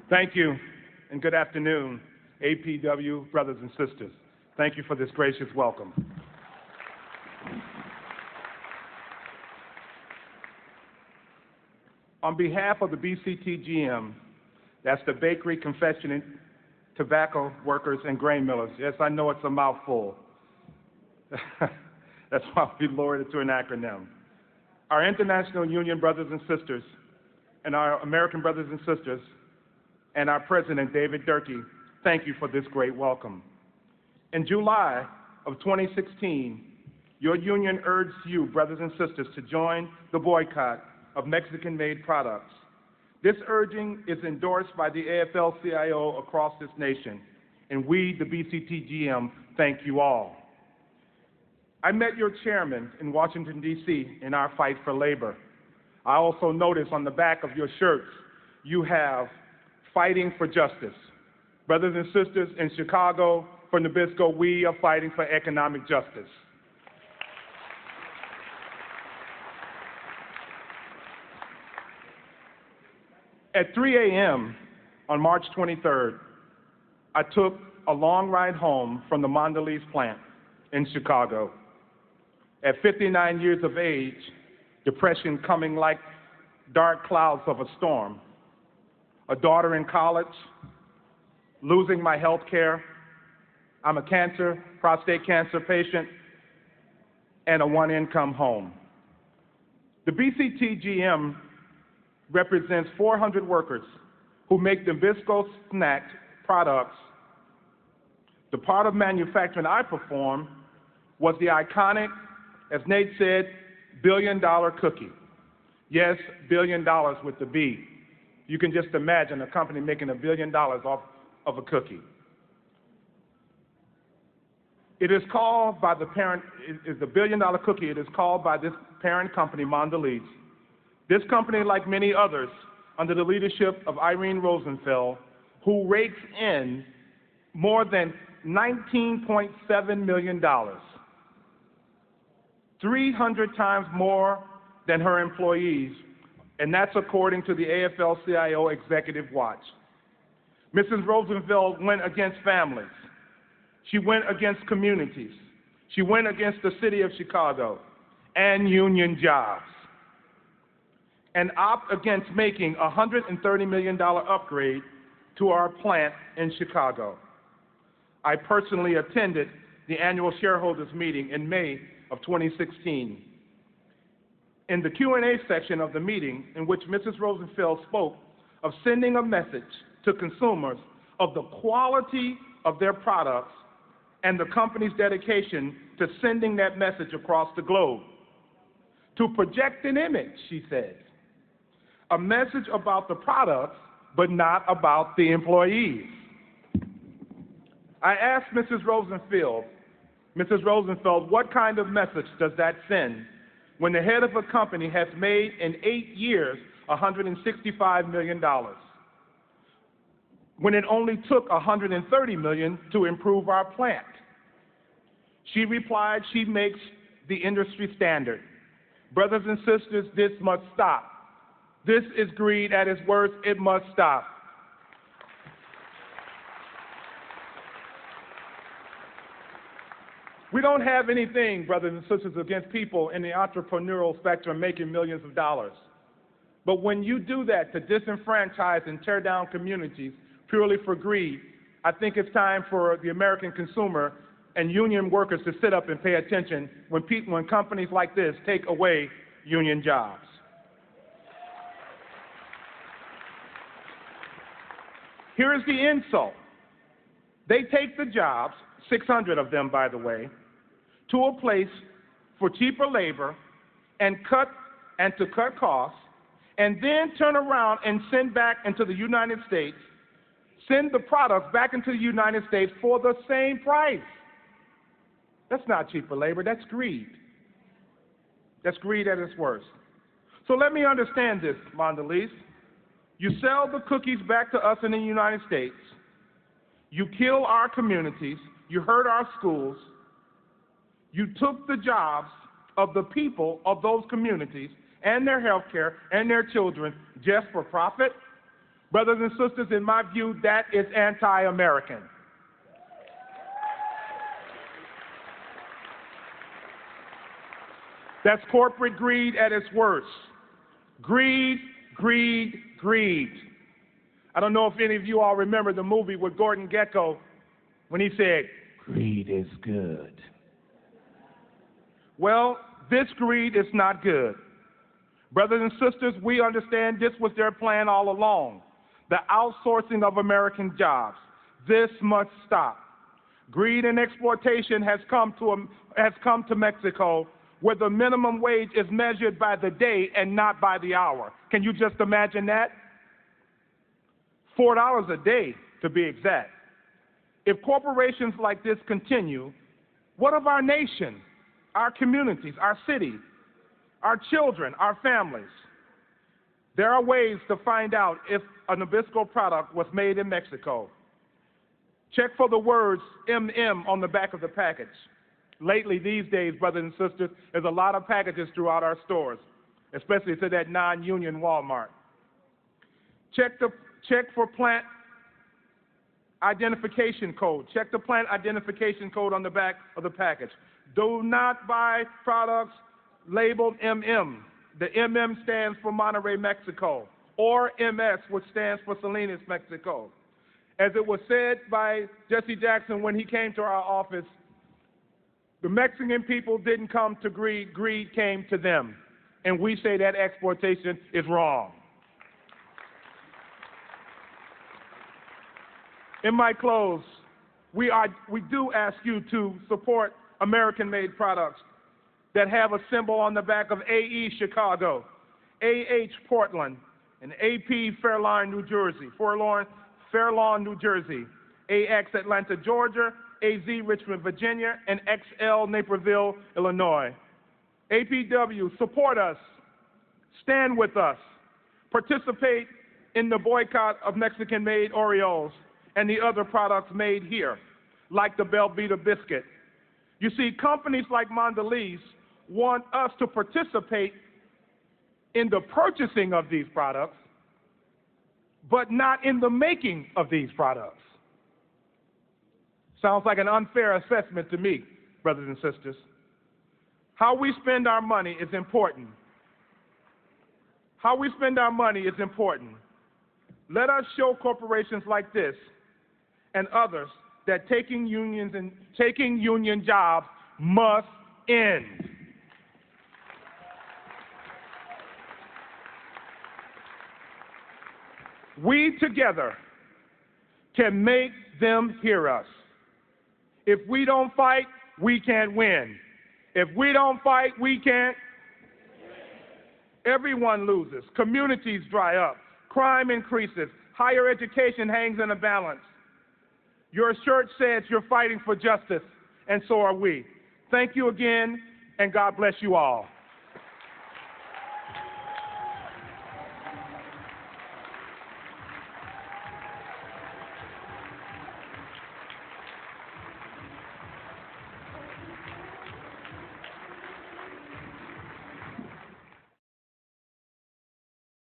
Thank you, and good afternoon, APW brothers and sisters. Thank you for this gracious welcome. On behalf of the BCTGM, that's the Bakery, Confectionery, Tobacco Workers, and Grain Millers. Yes, I know it's a mouthful. That's why we lowered it to an acronym. Our international union brothers and sisters, and our American brothers and sisters, and our president, David Durkee, thank you for this great welcome. In July of 2016, your union urged you, brothers and sisters, to join the boycott of Mexican-made products. This urging is endorsed by the AFL-CIO across this nation, and we, the BCTGM, thank you all. I met your chairman in Washington, D.C. in our fight for labor. I also noticed on the back of your shirts, you have fighting for justice. Brothers and sisters in Chicago, for Nabisco, we are fighting for economic justice. At 3 a.m. on March 23rd, I took a long ride home from the Mondelez plant in Chicago. At 59 years of age, depression coming like dark clouds of a storm, a daughter in college, losing my health care, I'm a prostate cancer patient, and a one-income home. The BCTGM represents 400 workers who make Nabisco snack products. The part of manufacturing I perform was the iconic, as Nate said, billion-dollar cookie. Yes, $1 billion with the B. You can just imagine a company making $1 billion off of a cookie. It is called by the parent, it is a $1 billion cookie. It is called by this parent company, Mondelez. This company, like many others, under the leadership of Irene Rosenfeld, who rakes in more than $19.7 million, 300 times more than her employees, and that's according to the AFL-CIO Executive Watch. Mrs. Rosenfeld went against families. She went against communities. She went against the city of Chicago and union jobs, and opt against making a $130 million upgrade to our plant in Chicago. I personally attended the annual shareholders meeting in May of 2016. In the Q&A section of the meeting, in which Mrs. Rosenfeld spoke of sending a message to consumers of the quality of their products and the company's dedication to sending that message across the globe. To project an image, she said, a message about the products, but not about the employees. I asked Mrs. Rosenfeld, what kind of message does that send when the head of a company has made in 8 years $165 million, when it only took $130 million to improve our plant? She replied, she makes the industry standard. Brothers and sisters, this must stop. This is greed at its worst. It must stop. We don't have anything, brothers and sisters, against people in the entrepreneurial spectrum making millions of dollars. But when you do that to disenfranchise and tear down communities purely for greed, I think it's time for the American consumer and union workers to sit up and pay attention when companies like this take away union jobs. Here is the insult. They take the jobs, 600 of them, by the way, to a place for cheaper labor and to cut costs, and then turn around and send back into the United States, send the products back into the United States for the same price. That's not cheaper labor, that's greed. That's greed at its worst. So let me understand this, Mondelez. You sell the cookies back to us in the United States. You kill our communities. You hurt our schools. You took the jobs of the people of those communities and their health care and their children just for profit. Brothers and sisters, in my view, that is anti-American. That's corporate greed at its worst. Greed, greed, greed. I don't know if any of you all remember the movie with Gordon Gekko when he said, "Greed is good." Well, this greed is not good. Brothers and sisters, we understand this was their plan all along, the outsourcing of American jobs. This must stop. Greed and exploitation has come to Mexico, where the minimum wage is measured by the day and not by the hour. Can you just imagine that? $4 a day, to be exact. If corporations like this continue, what of our nation, our communities, our city, our children, our families? There are ways to find out if a Nabisco product was made in Mexico. Check for the words MM on the back of the package. Lately, these days, brothers and sisters, there's a lot of packages throughout our stores, especially to that non-union Walmart. Check for plant identification code. Check the plant identification code on the back of the package. Do not buy products labeled MM. The MM stands for Monterrey, Mexico, or MS, which stands for Salinas, Mexico. As it was said by Jesse Jackson when he came to our office, the Mexican people didn't come to greed, greed came to them. And we say that exploitation is wrong. In my close, we do ask you to support American-made products that have a symbol on the back of AE Chicago, AH Portland, and AP Fairlawn, New Jersey, AX Atlanta, Georgia, AZ Richmond, Virginia, and XL Naperville, Illinois. APW, support us, stand with us, participate in the boycott of Mexican-made Oreos and the other products made here, like the Belvita biscuit. You see, companies like Mondelez want us to participate in the purchasing of these products, but not in the making of these products. Sounds like an unfair assessment to me, brothers and sisters. How we spend our money is important. How we spend our money is important. Let us show corporations like this and others that taking union jobs must end. We together can make them hear us. If we don't fight, we can't win. If we don't fight, we can't. Everyone loses. Communities dry up. Crime increases. Higher education hangs in a balance. Your shirt says you're fighting for justice, and so are we. Thank you again, and God bless you all.